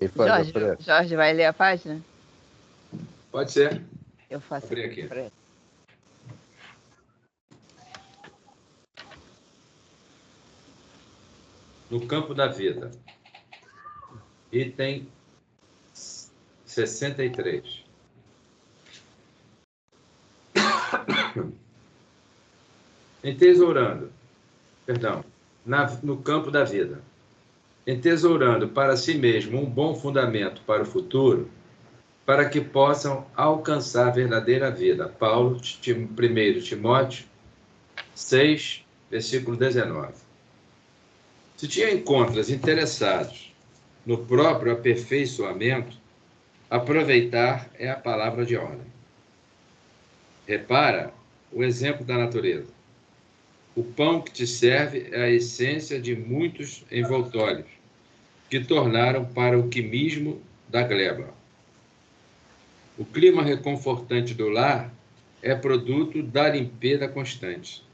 E faz a Jorge, prece. Jorge vai ler a página? Pode ser. Eu faço Abri aqui. a prece. No campo da vida. Item 63. Entesourando. Perdão. No campo da vida. Entesourando para si mesmo um bom fundamento para o futuro, para que possam alcançar a verdadeira vida. Paulo, 1 Timóteo 6, versículo 19. Se te encontras interessados no próprio aperfeiçoamento, aproveitar é a palavra de ordem. Repara o exemplo da natureza. O pão que te serve é a essência de muitos envoltórios, que tornaram para o quimismo da gleba. O clima reconfortante do lar é produto da limpeza constante.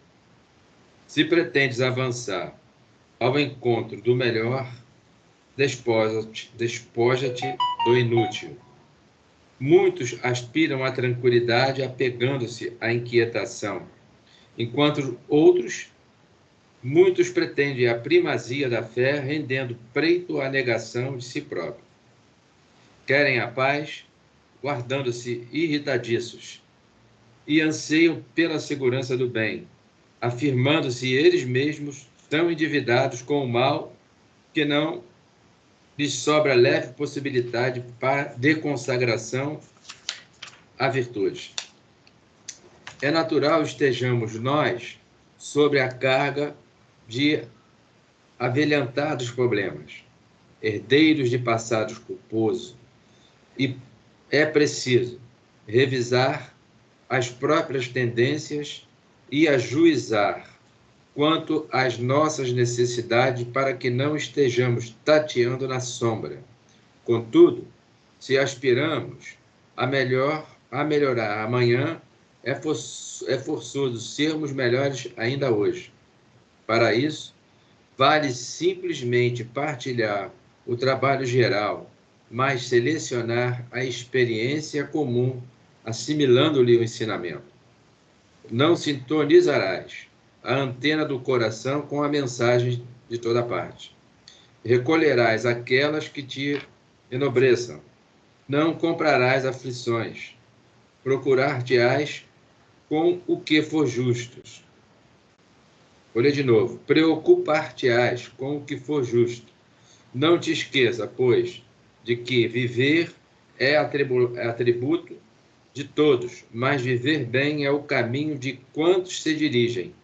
Se pretendes avançar ao encontro do melhor, despoja-te do inútil. Muitos aspiram à tranquilidade apegando-se à inquietação, enquanto muitos pretendem a primazia da fé, rendendo preito à negação de si próprio. Querem a paz, guardando-se irritadiços, e anseiam pela segurança do bem, afirmando-se eles mesmos tão endividados com o mal que não lhes sobra leve possibilidade de consagração à virtude. É natural estejamos nós sobre a carga de avelhantados problemas, herdeiros de passados culposos, e é preciso revisar as próprias tendências e ajuizar quanto às nossas necessidades para que não estejamos tateando na sombra. Contudo, se aspiramos a melhorar amanhã, é forçoso sermos melhores ainda hoje. Para isso, vale simplesmente partilhar o trabalho geral, mas selecionar a experiência comum, assimilando-lhe o ensinamento. Não sintonizarás a antena do coração com a mensagem de toda parte. Recolherás aquelas que te enobreçam. Não comprarás aflições. Procurar-te-ás com o que for justos. Vou ler de novo. Preocupar-te-ás com o que for justo. Não te esqueça, pois, de que viver é atributo de todos, mas viver bem é o caminho de quantos se dirigem,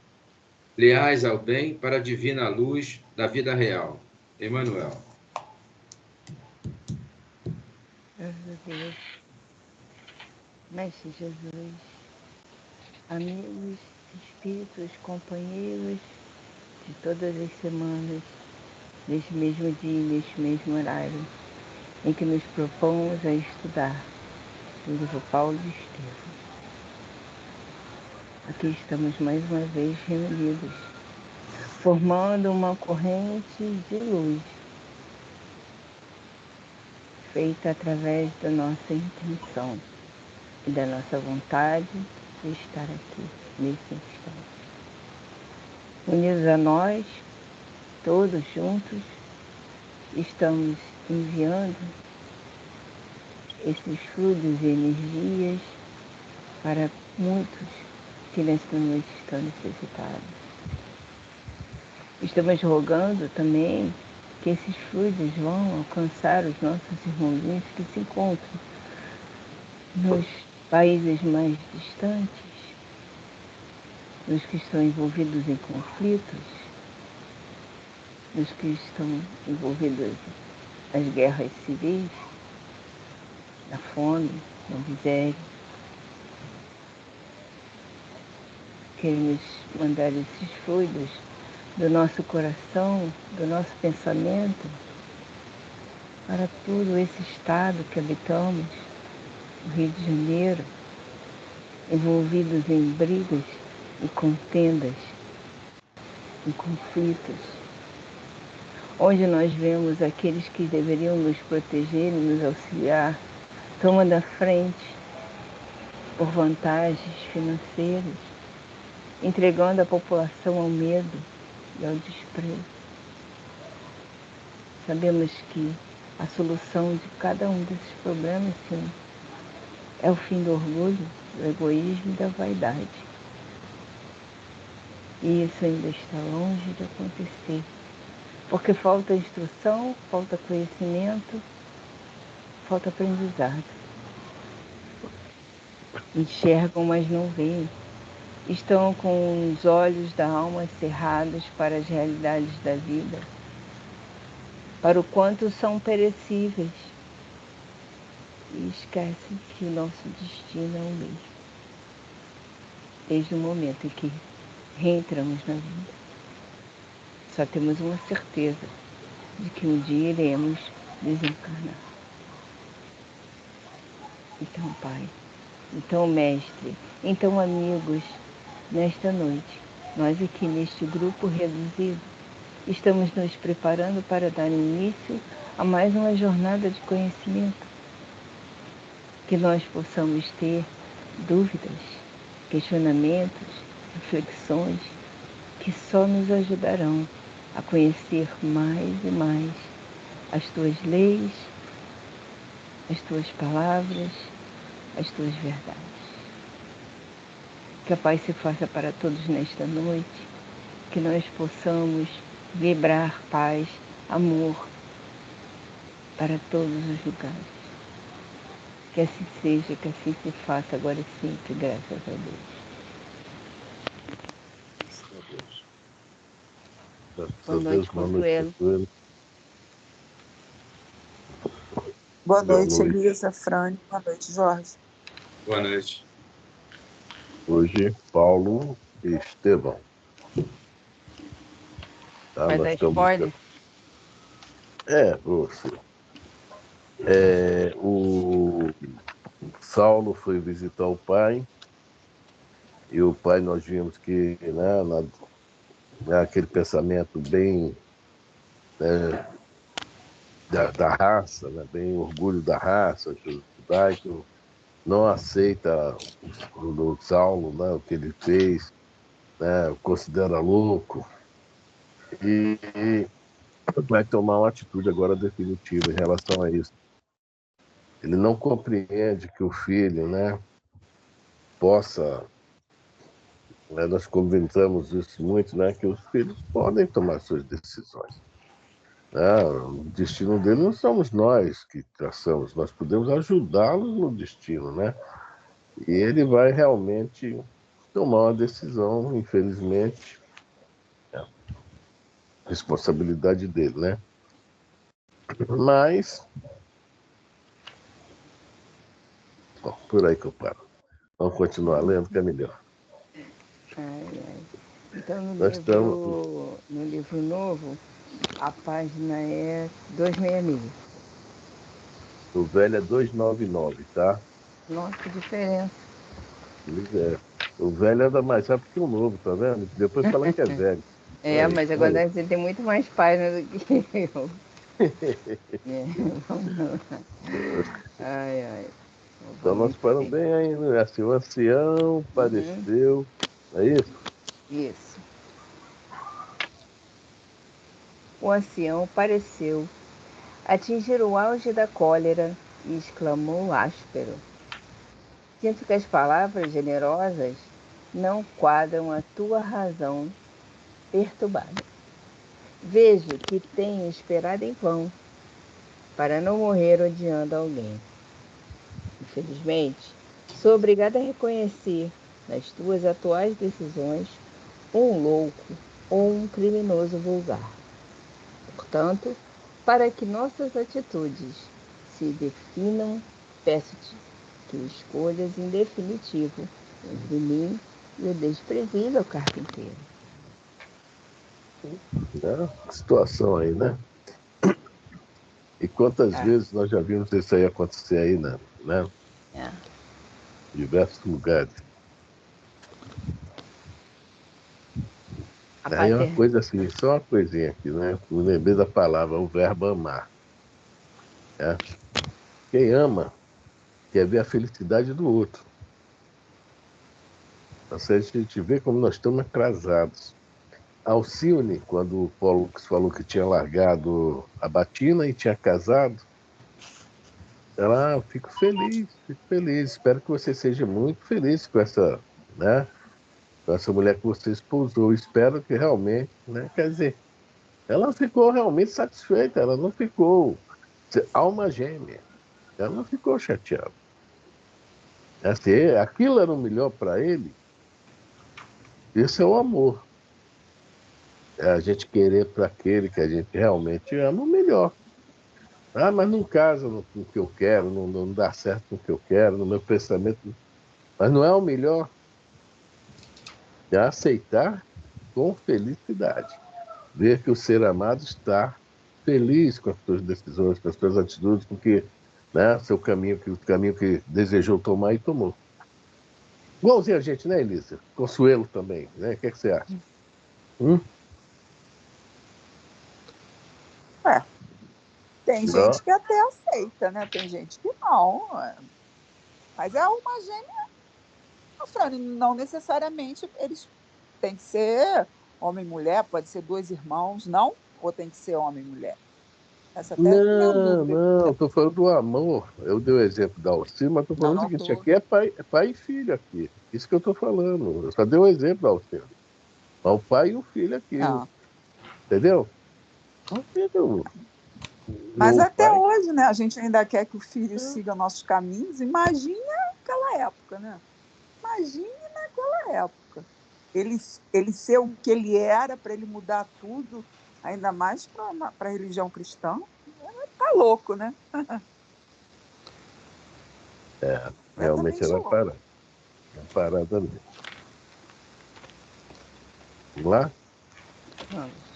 leais ao bem para a divina luz da vida real. Emmanuel. Graças a Deus. Mestre Jesus, amigos, espíritos, companheiros de todas as semanas, neste mesmo dia, neste mesmo horário, em que nos propomos a estudar o livro Paulo de Estevam. Aqui estamos mais uma vez reunidos, formando uma corrente de luz, feita através da nossa intenção e da nossa vontade de estar aqui, nesse instante. Unidos a nós, todos juntos, estamos enviando esses fluidos e energias para muitos que nesta noite estão necessitados. Estamos rogando também que esses fluidos vão alcançar os nossos irmãozinhos que se encontram nos países mais distantes, nos que estão envolvidos em conflitos, nos que estão envolvidos nas guerras civis, na fome, na miséria. Queremos mandar esses fluidos do nosso coração, do nosso pensamento, para todo esse estado que habitamos, o Rio de Janeiro, envolvidos em brigas e contendas, em conflitos, onde nós vemos aqueles que deveriam nos proteger e nos auxiliar tomando a frente por vantagens financeiras, entregando a população ao medo e ao desprezo. Sabemos que a solução de cada um desses problemas, sim, é o fim do orgulho, do egoísmo e da vaidade. E isso ainda está longe de acontecer, porque falta instrução, falta conhecimento, falta aprendizado. Enxergam, mas não veem. Estão com os olhos da alma cerrados para as realidades da vida, para o quanto são perecíveis, e esquecem que o nosso destino é o mesmo, desde o momento em que reentramos na vida. Só temos uma certeza de que um dia iremos desencarnar. Então, Pai, então, Mestre, então, amigos, nesta noite, nós aqui neste grupo reduzido, estamos nos preparando para dar início a mais uma jornada de conhecimento. Que nós possamos ter dúvidas, questionamentos, reflexões, que só nos ajudarão a conhecer mais e mais as tuas leis, as tuas palavras, as tuas verdades. Que a paz se faça para todos nesta noite, que nós possamos vibrar paz, amor para todos os lugares. Que assim seja, que assim se faça agora e sempre, graças a Deus. Boa noite, Consuelo. Boa noite, Elisa, Frane. Boa noite, Jorge. Boa noite. Hoje, Paulo e Estevão. Tá? Vai dar spoiler? Você. O Saulo foi visitar o pai, e o pai, nós vimos que, aquele pensamento bem, da raça, né, bem orgulho da raça judaico, não aceita o Saulo, né, o que ele fez, né, considera louco, e vai tomar uma atitude agora definitiva em relação a isso. Ele não compreende que o filho, né, possa... Nós comentamos isso muito, né, que os filhos podem tomar suas decisões. O destino dele não somos nós que traçamos, nós podemos ajudá-los no destino, né? E ele vai realmente tomar uma decisão, infelizmente, responsabilidade dele, né? Mas, por aí que eu paro. Vamos continuar lendo, que é melhor. Então, no livro novo, a página é 266. O velho é 299, tá? Nossa, que diferença. Pois é. O velho anda mais rápido que o novo, tá vendo? Depois fala que é velho. Mas agora você tem muito mais páginas do que eu. Vamos lá. Então nós paramos bem aí, né? Assim, o ancião pareceu. É isso? Isso. O ancião pareceu atingir o auge da cólera e exclamou áspero: sinto que as palavras generosas não quadram a tua razão perturbada. Vejo que tenho esperado em vão para não morrer odiando alguém. Infelizmente, sou obrigada a reconhecer nas tuas atuais decisões um louco ou um criminoso vulgar. Portanto, para que nossas atitudes se definam, peço-te que escolhas em definitivo entre mim e o desprezível carpinteiro. Situação aí, né? E quantas vezes nós já vimos isso aí acontecer aí, né? Diversos lugares. Aí uma coisa assim, só uma coisinha aqui, né? Me lembrei da palavra, o verbo amar. Né? Quem ama quer ver a felicidade do outro. Então, a gente vê como nós estamos atrasados. Alcione, quando o Pollux falou que tinha largado a batina e tinha casado, ela, fico feliz, espero que você seja muito feliz com essa, né, com essa mulher que você esposou, espero que realmente, né, quer dizer, ela ficou realmente satisfeita, ela não ficou alma gêmea, ela não ficou chateada. Assim, aquilo era o melhor para ele, isso é o amor. É a gente querer para aquele que a gente realmente ama o melhor. Ah, mas não casa com o que eu quero, não dá certo com o que eu quero, no meu pensamento. Mas não é o melhor? É aceitar com felicidade. Ver que o ser amado está feliz com as suas decisões, com as suas atitudes, com que, né, seu caminho, o caminho que desejou tomar e tomou. Igualzinho a gente, né, Elisa? Consuelo também, né? O que você acha? É, tem Não. gente que até aceita, né? Tem gente que não. Mas é uma gêmea, Fran, não necessariamente eles têm que ser homem e mulher, pode ser dois irmãos, não? Ou tem que ser homem e mulher? Essa até é a minha Não, dúvida. não, estou falando do amor. Eu dei o exemplo da Alcina, mas estou falando o Não, seguinte, tô. aqui é pai e filho aqui. Isso que eu estou falando. Eu só dei o exemplo da Alcina. Mas o pai e o filho aqui, Ah. entendeu? O filho, Mas o até pai. hoje, né? A gente ainda quer que o filho siga nossos caminhos. Imagine aquela época, né? Imagine naquela época. Ele, ele ser o que ele era, para ele mudar tudo, ainda mais para a religião cristã, tá louco, né? Realmente Completamente era louco. uma parada ali. Vamos lá? Vamos.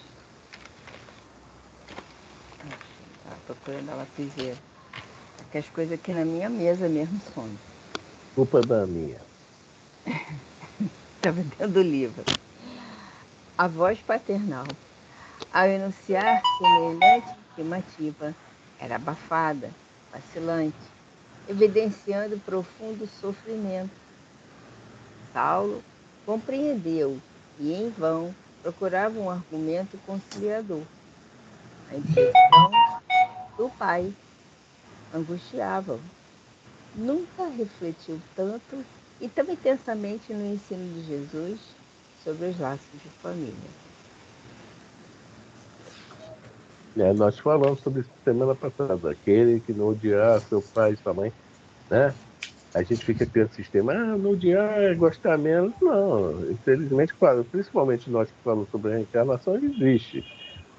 Tá procurando a lapiseira. Porque as coisas aqui na minha mesa mesmo somem. Culpa da minha. Estava dentro do livro. A voz paternal, ao enunciar semelhante estimativa, era abafada, vacilante, evidenciando profundo sofrimento. Saulo compreendeu e, em vão, procurava um argumento conciliador. A indecisão do pai angustiava-o. Nunca refletiu tanto e tão intensamente no ensino de Jesus sobre os laços de família. Nós falamos sobre isso semana passada. Aquele que não odiar seu pai e sua mãe, né? A gente fica com esse sistema, não odiar é gostar menos. Não, infelizmente, claro, principalmente nós que falamos sobre a reencarnação, existe,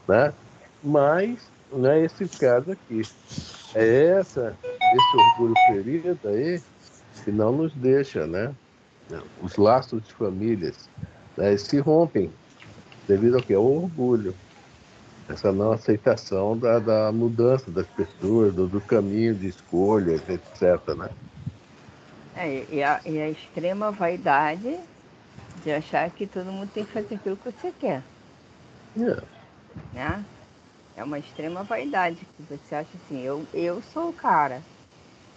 né? Mas não é esse caso aqui. É esse orgulho ferido aí que não nos deixa, né? Os laços de famílias, né, se rompem devido ao quê? Ao orgulho. Essa não aceitação da mudança das pessoas, do caminho de escolhas, etc. Né? E a extrema vaidade de achar que todo mundo tem que fazer aquilo que você quer, É, né? É uma extrema vaidade que você acha assim, eu sou o cara,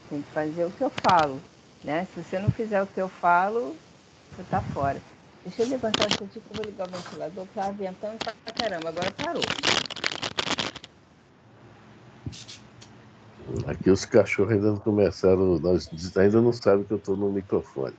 tem que fazer o que eu falo, né? Se você não fizer o que eu falo, você tá fora. Deixa eu levantar um pouquinho que eu vou ligar o ventilador, tá ventando pra caramba, agora parou. aqui os cachorros ainda não começaram, nós ainda não sabem que eu estou no microfone.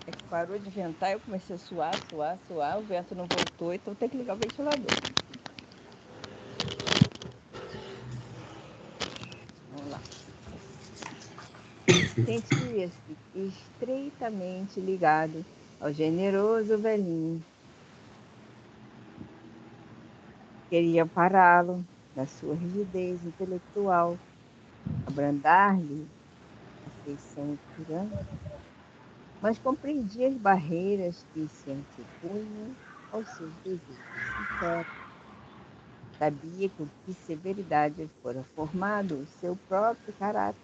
É que parou de ventar, eu comecei a suar, o vento não voltou, então tem que ligar o ventilador. Vamos lá. Sentia-se estreitamente ligado ao generoso velhinho. Queria pará-lo na sua rigidez intelectual, abrandar-lhe feição tirana, mas compreendia as barreiras que se antepunham aos seus desejos sinceros. Sabia com que severidade fora formado o seu próprio caráter.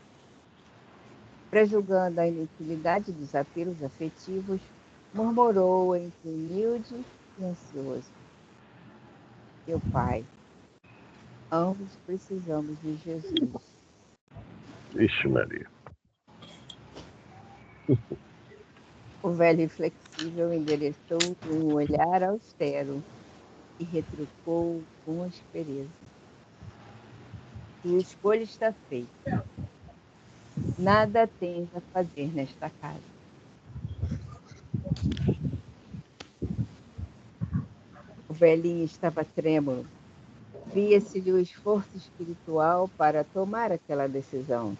Prejulgando a inutilidade dos apelos afetivos, murmurou entre humilde e ansioso: Meu pai, ambos precisamos de Jesus. Vixe, Maria. O velho inflexível endereçou um olhar austero e retrucou com aspereza: Sua escolha está feita. Nada tens a fazer nesta casa. O velhinho estava trêmulo. Via-se-lhe o esforço espiritual para tomar aquela decisão,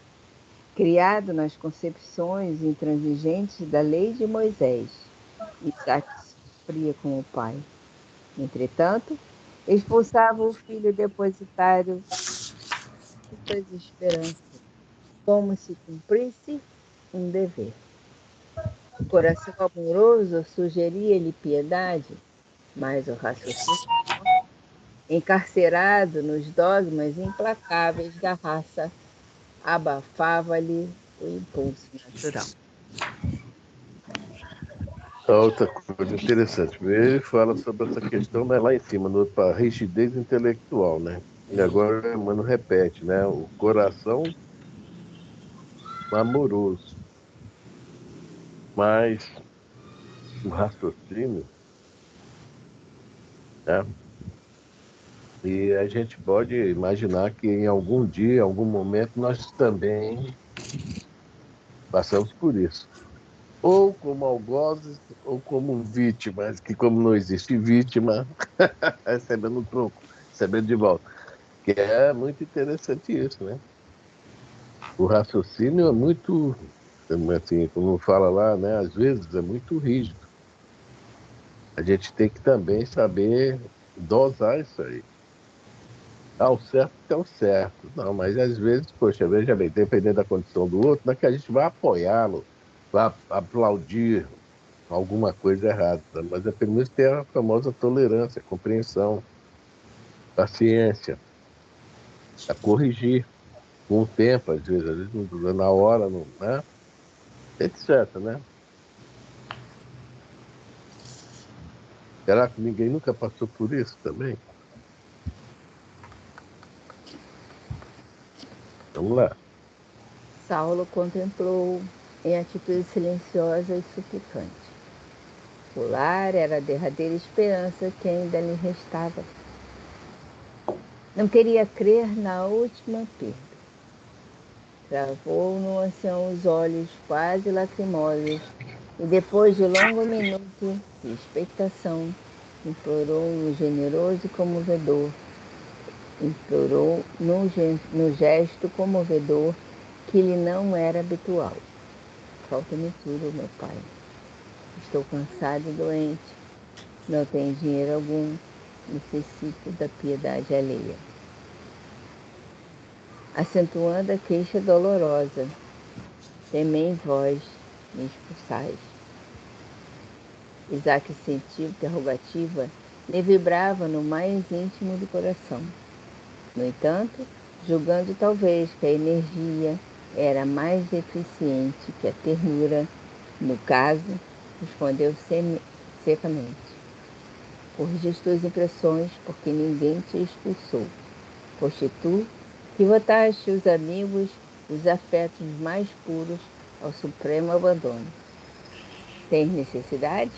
criado nas concepções intransigentes da lei de Moisés. Isaac sofria com o pai. Entretanto, expulsava o filho depositário de suas esperanças, como se cumprisse um dever. O coração amoroso sugeria-lhe piedade, mas o raciocínio, encarcerado nos dogmas implacáveis da raça, abafava-lhe o impulso natural. Outra coisa interessante, ele fala sobre essa questão, né, lá em cima, para rigidez intelectual, né? E agora o Mano repete, né? O coração amoroso, mas o raciocínio, né? E a gente pode imaginar que em algum dia, em algum momento, nós também passamos por isso. Ou como algozes, ou como vítimas, que como não existe vítima, recebendo troco, recebendo de volta. Que é muito interessante isso, né? O raciocínio é muito, assim, como fala lá, né? Às vezes é muito rígido. A gente tem que também saber dosar isso aí. O certo é o certo. Não, mas às vezes, poxa, veja bem, dependendo da condição do outro, não é que a gente vai apoiá-lo, vai aplaudir alguma coisa errada, mas é pelo menos ter a famosa tolerância, compreensão, paciência, a corrigir com o tempo, às vezes na hora, não, né? Etc, né? Será que ninguém nunca passou por isso também? Vamos lá. Saulo contemplou em atitude silenciosa e suplicante. O lar era a derradeira esperança que ainda lhe restava. Não queria crer na última perda. Travou no ancião os olhos quase lacrimosos e, depois de longo minuto de expectação, implorou no generoso comovedor, implorou no gesto comovedor que lhe não era habitual. Falta-me tudo, meu pai. Estou cansado e doente. Não tenho dinheiro algum. Necessito da piedade alheia. Acentuando a queixa dolorosa, temei vós, me expulsais. Isaac sentiu interrogativa, lhe vibrava no mais íntimo do coração. No entanto, julgando talvez que a energia era mais eficiente que a ternura, no caso, respondeu secamente: Corrige tuas impressões, porque ninguém te expulsou. Foste tu que votaste os amigos, os afetos mais puros ao supremo abandono. Tens necessidades?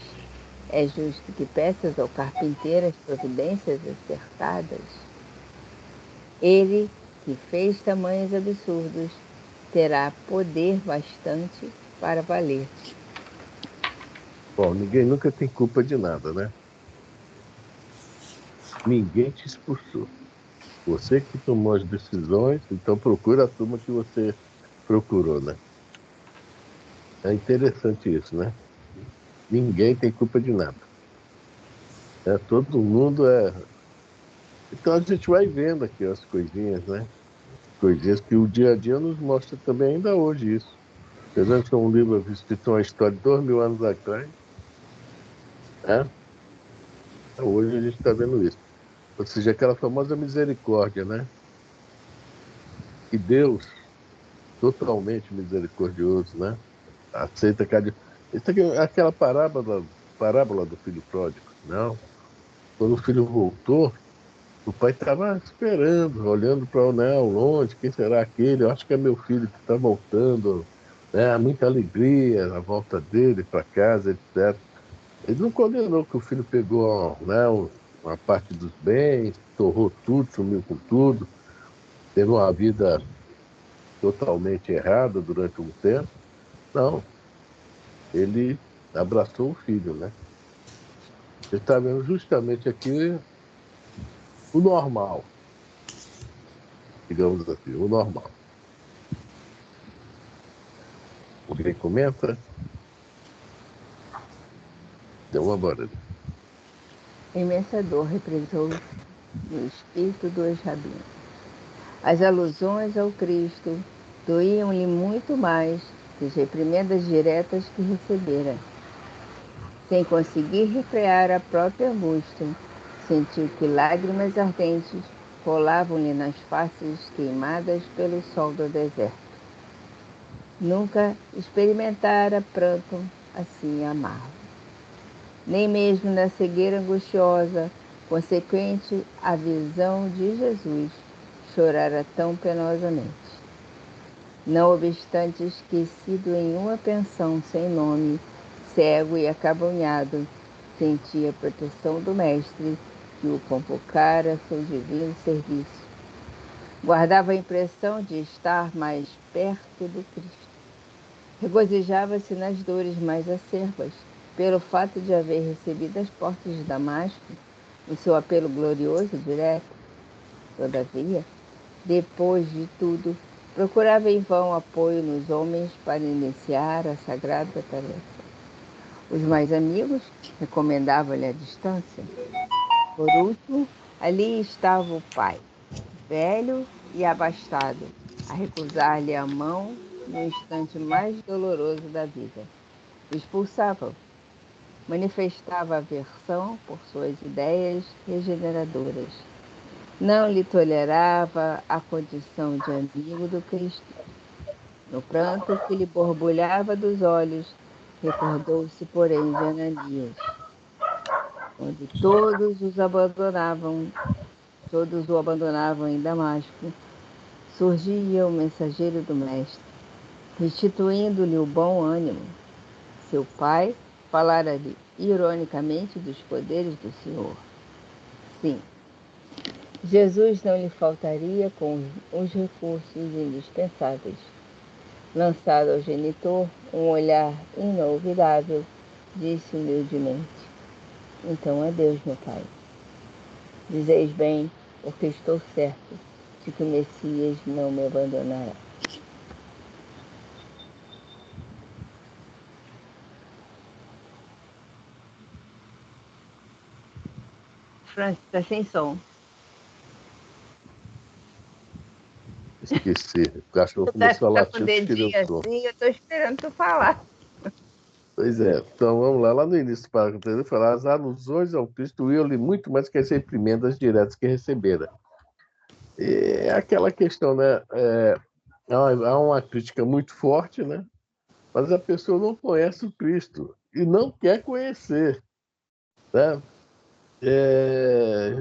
É justo que peças ao carpinteiro as providências acertadas. Ele, que fez tamanhos absurdos, terá poder bastante para valer-te. Bom, ninguém nunca tem culpa de nada, né? Ninguém te expulsou. Você que tomou as decisões, então procura a turma que você procurou, né? É interessante isso, né? Ninguém tem culpa de nada. Todo mundo é. Então a gente vai vendo aqui as coisinhas, né? Coisinhas que o dia a dia nos mostra também ainda hoje isso. Apesar de ser um livro escrito uma história de 2000 anos atrás, né? Hoje a gente está vendo isso. Ou seja, aquela famosa misericórdia, né? E Deus, totalmente misericordioso, né? Aceita cada... Isso aqui é aquela parábola do filho pródigo, não? Quando o filho voltou, o pai estava esperando, olhando para o anel longe, quem será aquele? Eu acho que é meu filho que está voltando, né? Muita alegria na volta dele para casa, etc. Ele não condenou que o filho pegou, né, uma parte dos bens, torrou tudo, sumiu com tudo, teve uma vida totalmente errada durante um tempo. Não, ele abraçou o filho, né? Ele está vendo justamente aqui o normal, digamos assim, o normal. Alguém comenta? Deu uma bora. Imensa dor represou no espírito dos rabinos. As alusões ao Cristo doíam-lhe muito mais que as reprimendas diretas que recebera. Sem conseguir refrear a própria angústia, sentiu que lágrimas ardentes rolavam-lhe nas faces queimadas pelo sol do deserto. Nunca experimentara pranto assim amargo. Nem mesmo na cegueira angustiosa, consequente à visão de Jesus, chorara tão penosamente. Não obstante, esquecido em uma pensão sem nome, cego e acabrunhado, sentia a proteção do Mestre que o convocara a seu divino serviço. Guardava a impressão de estar mais perto do Cristo. Regozijava-se nas dores mais acerbas, pelo fato de haver recebido as portas de Damasco, o seu apelo glorioso e direto. Todavia, depois de tudo, procurava em vão apoio nos homens para iniciar a sagrada tarefa. Os mais amigos recomendavam-lhe a distância. Por último, ali estava o pai, velho e abastado, a recusar-lhe a mão no instante mais doloroso da vida. Expulsava-o. Manifestava aversão por suas ideias regeneradoras. Não lhe tolerava a condição de amigo do Cristo. No pranto que lhe borbulhava dos olhos, recordou-se, porém, de Ananias, onde todos o abandonavam em Damasco. Surgia o mensageiro do Mestre, restituindo-lhe o bom ânimo. Seu pai falara-lhe ironicamente dos poderes do Senhor. Sim, Jesus não lhe faltaria com os recursos indispensáveis. Lançado ao genitor um olhar inolvidável, disse humildemente: então adeus, meu pai. Dizeis bem, porque estou certo de que o Messias não me abandonará. Francis, está sem som. Esqueci. O cachorro Tu tá começou a com o latir, eu tirei dedinho o som. assim, eu estou esperando tu falar. Pois é. Então vamos lá. Lá no início do parágrafo, ele fala: as alusões ao Cristo iam-lhe muito mais que as reprimendas diretas que recebera. E é aquela questão, né? Há uma crítica muito forte, né? Mas a pessoa não conhece o Cristo e não quer conhecer, né?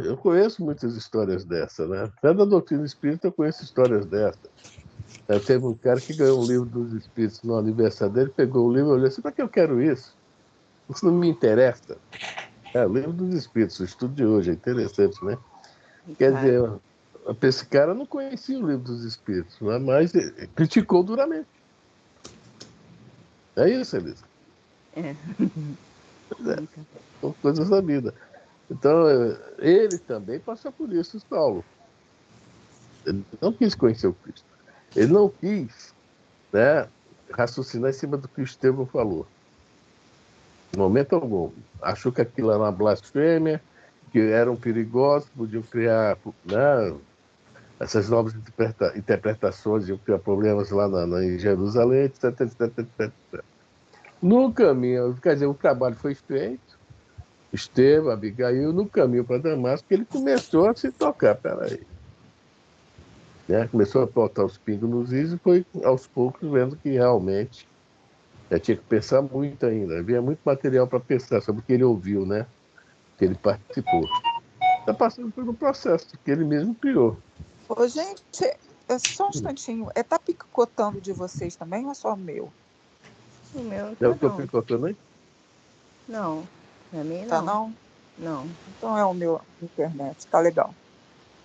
Eu conheço muitas histórias dessa, né? Até da doutrina espírita eu conheço histórias dessas. Teve um cara que ganhou um livro dos espíritos no aniversário dele, pegou o livro e olhou assim: para que eu quero isso? Isso não me interessa. O livro dos espíritos, o estudo de hoje, é interessante, né? Quer dizer, esse cara não conhecia o livro dos espíritos, né? Mas criticou duramente. É isso, Elisa. É. São coisas da vida. Então, ele também passou por isso, Saulo. Ele não quis conhecer o Cristo. Ele não quis, né, raciocinar em cima do que o Estevão falou. Em momento algum. Achou que aquilo era uma blasfêmia, que eram perigosos, podiam criar, né, essas novas interpretações, de problemas lá em Jerusalém, etc, etc, etc, etc. No caminho, quer dizer, o trabalho foi feito, Estevão, Abigail, no caminho para Damasco, ele começou a se tocar, peraí. Né? Começou a botar os pingos nos is e foi, aos poucos, vendo que realmente tinha que pensar muito ainda. Havia muito material para pensar sobre o que ele ouviu, né? Que ele participou. Está passando por um processo que ele mesmo criou. Ô, gente, só um instantinho. Tá picotando de vocês também ou é só o meu? O meu não É o tá, que eu não. estou contando aí? Não, pra mim Tá não. não? Não. Então é o meu internet. Tá legal.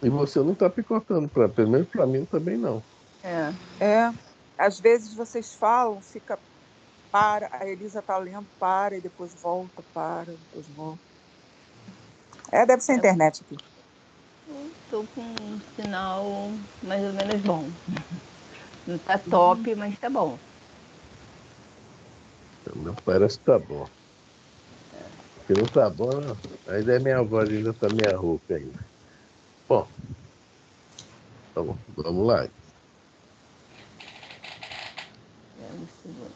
E você não está picotando, pelo menos para mim também não. É. Às vezes vocês falam, fica para, a Elisa tá lendo, para, e depois volta, para, depois volta. Deve ser a internet aqui. Eu tô com um sinal mais ou menos bom. Não tá top, mas tá bom. Não parece que tá bom. Se não tá bom, ainda é minha voz, ainda tá meia rouca ainda. Bom, então, vamos lá. Um segundo.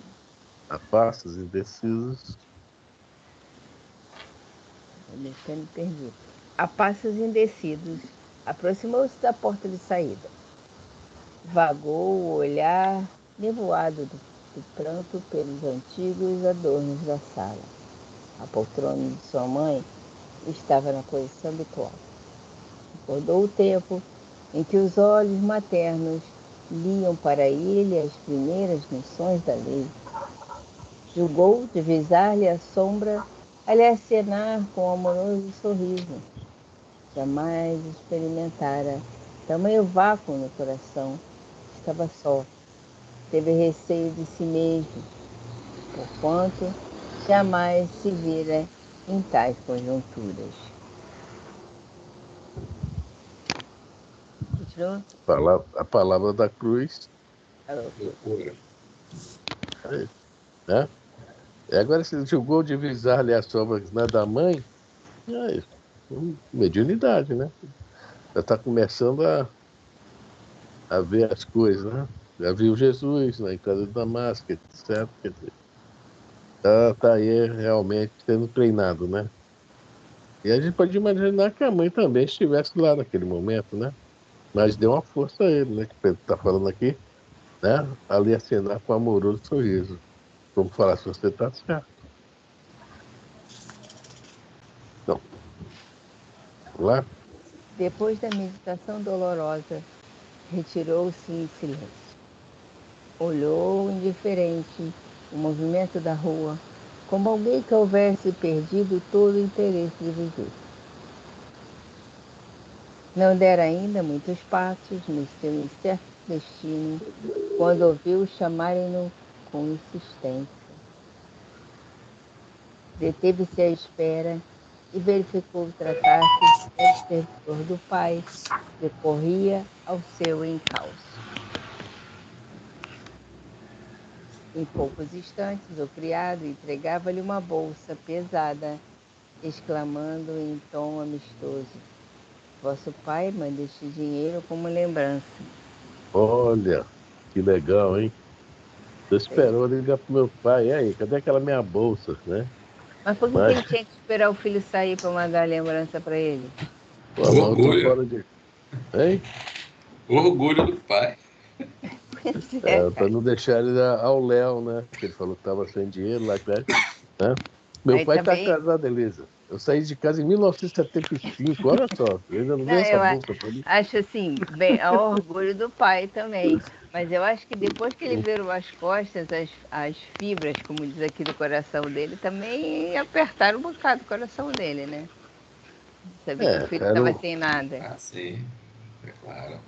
A passos indecisos. Ele até me perdi. A passos indecisos, aproximou-se da porta de saída. Vagou o olhar nevoado do pranto pelos antigos adornos da sala. A poltrona de sua mãe estava na posição habitual. Recordou o tempo em que os olhos maternos liam para ele as primeiras lições da lei. Julgou divisar-lhe a sombra a lhe acenar com um amoroso sorriso. Jamais experimentara tamanho vácuo no coração. Estava só. Teve receio de si mesmo, porquanto jamais se vira em tais conjunturas. Continua? A palavra da cruz. Loucura. Né? E agora, se julgou divisar-lhe as sombras, né, da mãe, é isso. Mediunidade, né? Já está começando a ver as coisas, né? Já viu Jesus na entrada da máscara, etc. Quer dizer, tá aí realmente sendo treinado, né? E a gente pode imaginar que a mãe também estivesse lá naquele momento, né? Mas deu uma força a ele, né? Que Pedro está falando aqui, né? Ali acenar com um amoroso sorriso. Como falar, se você está certo. Então, vamos lá? Depois da meditação dolorosa, retirou-se em silêncio. Olhou indiferente o movimento da rua, como alguém que houvesse perdido todo o interesse de viver. Não dera ainda muitos passos no seu incerto destino, quando ouviu chamarem-no com insistência. Deteve-se à espera e verificou tratar-se do servidor do pai que corria ao seu encalço. Em poucos instantes, o criado entregava-lhe uma bolsa pesada, exclamando em tom amistoso: Vosso pai manda este dinheiro como lembrança. Olha, que legal, hein? Tô esperando ligar pro meu pai. E aí, cadê aquela minha bolsa, né? Mas por que Mas, ele tinha que esperar o filho sair para mandar a lembrança para ele? pô, mas eu tô Orgulho. fora de. Hein? Orgulho do pai. Pois é, Para não deixar ele ao Léo, né? Que ele falou que tava sem dinheiro lá, né? Meu aí pai tá também. casado, Elisa. Eu saí de casa em 1975, olha só. Eu ainda não Não, veio essa eu bolsa para mim. acho assim, bem, é o orgulho do pai também. Mas eu acho que depois que ele virou as costas, as fibras, como diz aqui do coração dele, também apertaram um bocado o coração dele, né? Saber que o filho Era estava um... sem nada. Ah, sim. É claro.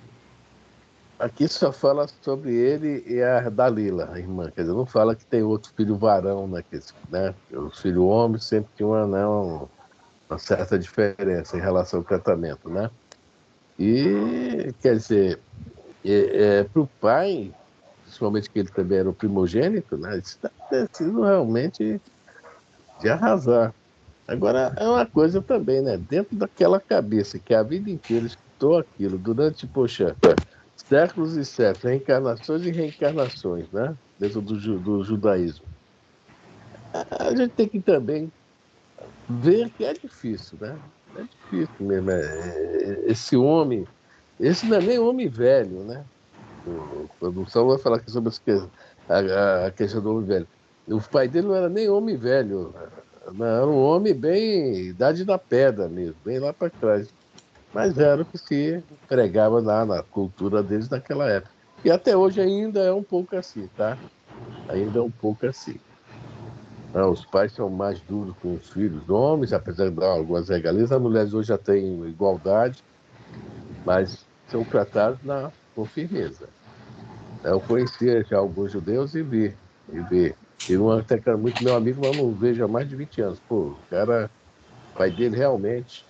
Aqui só fala sobre ele e a Dalila, a irmã. Quer dizer, não fala que tem outro filho varão, né? Os filhos homens sempre tinham uma certa diferença em relação ao tratamento, né? E, quer dizer, para o pai, principalmente que ele também era o primogênito, né? Isso deve ter sido realmente de arrasar. Agora, é uma coisa também, né? Dentro daquela cabeça que a vida inteira captou aquilo durante, poxa, séculos e séculos, reencarnações e reencarnações, né? Dentro do judaísmo. A gente tem que também ver que é difícil, né? É difícil mesmo. Esse homem, esse não é nem homem velho, né? Quando o Saulo vai falar aqui sobre a questão do homem velho. O pai dele não era nem homem velho, não, era um homem bem idade da pedra mesmo, bem lá para trás. Mas era o que se pregava lá na cultura deles naquela época. E até hoje ainda é um pouco assim, tá? Ainda é um pouco assim. Não, os pais são mais duros com os filhos homens, apesar de dar algumas regalias. As mulheres hoje já têm igualdade, mas são tratados com firmeza. Eu conhecia já alguns judeus e vi. E um até que era muito meu amigo, mas não vejo há mais de 20 anos. Pô, o cara, o pai dele realmente.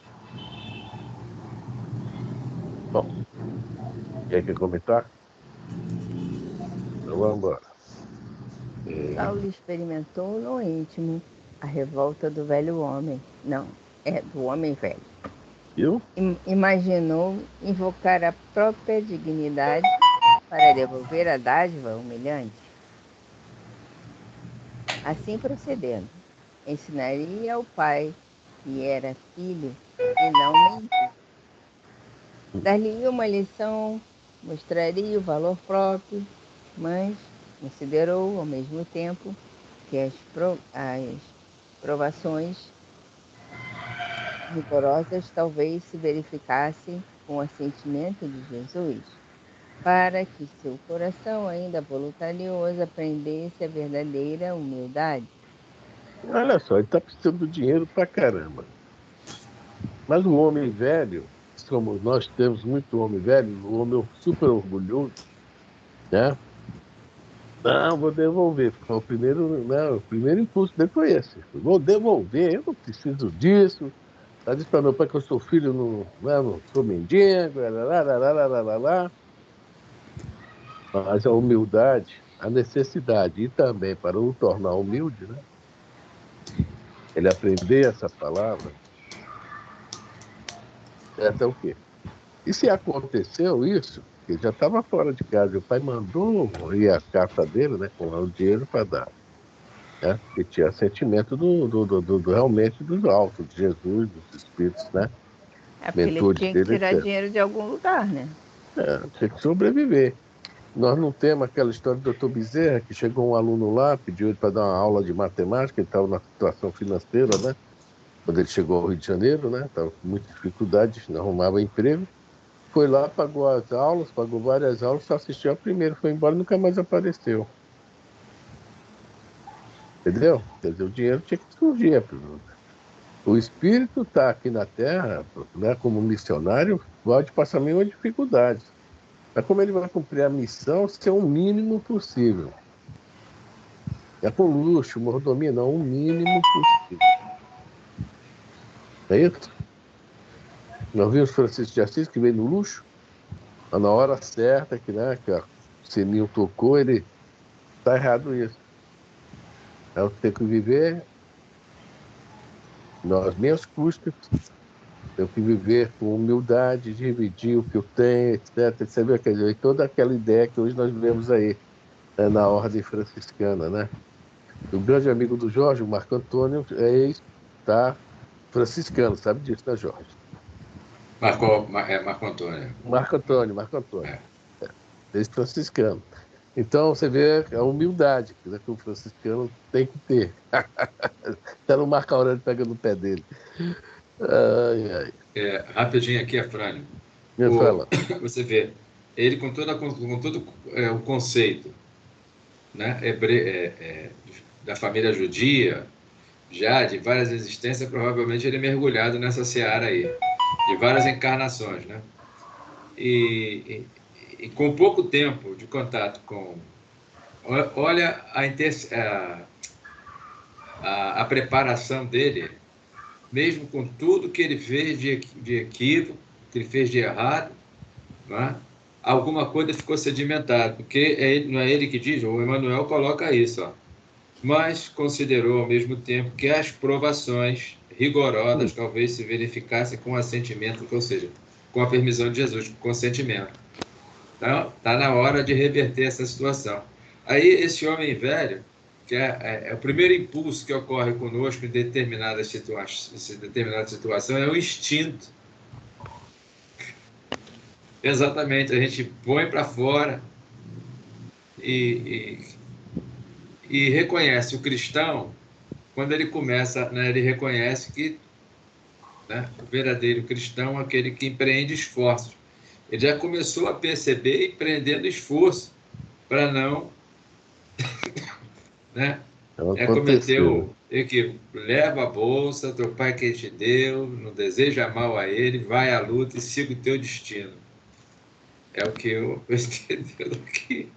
Bom, quer comentar? Então vamos embora. Saulo experimentou no íntimo a revolta do velho homem. Não, é do homem velho. Viu? Imaginou invocar a própria dignidade para devolver a dádiva humilhante. Assim procedendo, ensinaria ao pai que era filho e não mendigo. Dar-lhe uma lição, mostraria o valor próprio, mas considerou ao mesmo tempo que as provações rigorosas talvez se verificassem com o assentimento de Jesus, para que seu coração, ainda voluntarioso, aprendesse a verdadeira humildade. Olha só, ele está precisando de dinheiro pra caramba. Mas o homem velho, como nós temos muito homem velho, o homem super orgulhoso, né? Não, vou devolver. Foi o primeiro, né, o primeiro impulso dele foi esse. Vou devolver, eu não preciso disso. Já disse para meu pai que eu sou filho, não sou mendigo, lá. Mas a humildade, a necessidade e também para o tornar humilde, né? Ele aprender essa palavra, é até o quê? E se aconteceu isso, ele já estava fora de casa, e o pai mandou ir à carta dele, né, com o dinheiro para dar, né? Que tinha sentimento realmente dos altos, de Jesus, dos espíritos, né? É porque ele Mentores tinha que dele, tirar etc. dinheiro de algum lugar, né? Tinha que sobreviver. Nós não temos aquela história do Dr. Bezerra, que chegou um aluno lá, pediu ele para dar uma aula de matemática, ele estava na situação financeira, né? Quando ele chegou ao Rio de Janeiro, né? Estava com muita dificuldade, não arrumava emprego. Foi lá, pagou as aulas, pagou várias aulas, só assistiu a primeira, foi embora e nunca mais apareceu. Entendeu? Quer dizer, o dinheiro tinha que surgir. O espírito está aqui na Terra, né, como missionário, pode passar nenhuma dificuldade. Mas como ele vai cumprir a missão, ser o mínimo possível. É com luxo, mordomia, não, o mínimo possível. É isso? Nós vimos Francisco de Assis, que veio no luxo, mas na hora certa, né, que o sininho tocou, ele está errado isso. Eu tenho que viver nos meus custos, tenho que viver com humildade, dividir o que eu tenho, etc. Você vê, quer dizer, toda aquela ideia que hoje nós vemos aí, né, na ordem franciscana, né? O grande amigo do Jorge, o Marco Antônio, é tá, franciscano, sabe disso, né, Jorge? Marco Antônio. Marco Antônio. Ex-franciscano. Então, você vê a humildade, né, que o franciscano tem que ter. Até no Marco Aurélio pega no pé dele. Ai, ai. Rapidinho aqui, Afrânio. Me fala. Você vê, ele com todo o conceito, né, da família judia, já de várias existências, provavelmente ele é mergulhado nessa seara aí, de várias encarnações, né? E com pouco tempo de contato com... Olha a preparação dele, mesmo com tudo que ele fez de equívoco, que ele fez de errado, né? Alguma coisa ficou sedimentada, porque não é ele que diz, o Emmanuel coloca isso, ó. Mas considerou ao mesmo tempo que as provações rigorosas talvez se verificassem com assentimento, ou seja, com a permissão de Jesus, com consentimento. Então, está na hora de reverter essa situação. Aí, esse homem velho, que é o primeiro impulso que ocorre conosco em determinada situação, é o instinto. Exatamente, a gente põe para fora e reconhece o cristão quando ele começa, né, ele reconhece que, né, o verdadeiro cristão é aquele que empreende esforços. Ele já começou a perceber empreendendo esforço para não, né, cometer o equívoco. Leva a bolsa, teu pai que te deu, não deseja mal a ele, vai à luta e siga o teu destino. É o que eu entendo aqui.